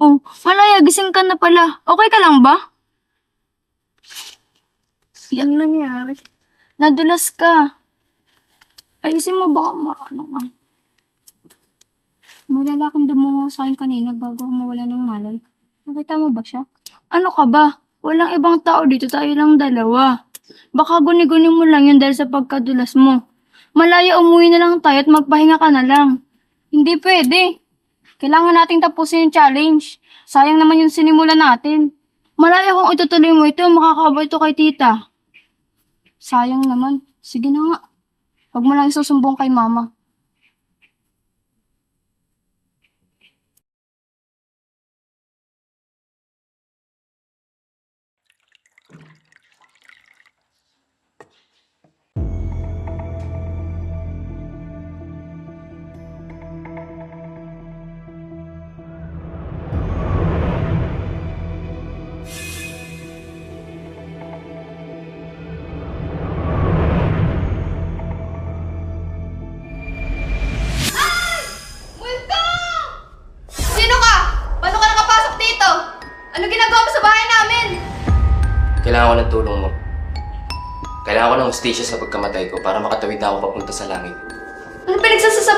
Oh, Malaya, gising ka na pala. Okay ka lang ba? Yan nangyari. Nadulas ka. Ayusin mo baka maano ka. May lalaking dumungo sa akin kanina bago mawala ng malay. Nakita mo ba siya? Ano ka ba? Walang ibang tao dito, tayo lang dalawa. Baka guni-guni mo lang yun dahil sa pagkadulas mo. Malaya, umuwi na lang tayo at magpahinga ka na lang. Hindi pwede. Kailangan nating tapusin yung challenge. Sayang naman yung sinimula natin. Malaya kung itutuloy mo ito, makakabay ito kay tita. Sayang naman. Sige na nga. Huwag mo lang isusumbong kay mama. Multo! Sino ka? Paano ka nakapasok dito? Ano ginagawa mo sa bahay namin? Kailangan ko ng tulong mo. Kailangan ko ng hostisya sa pagkamatay ko para makatawid na ako papunta sa langit. Ano pinagsasasabi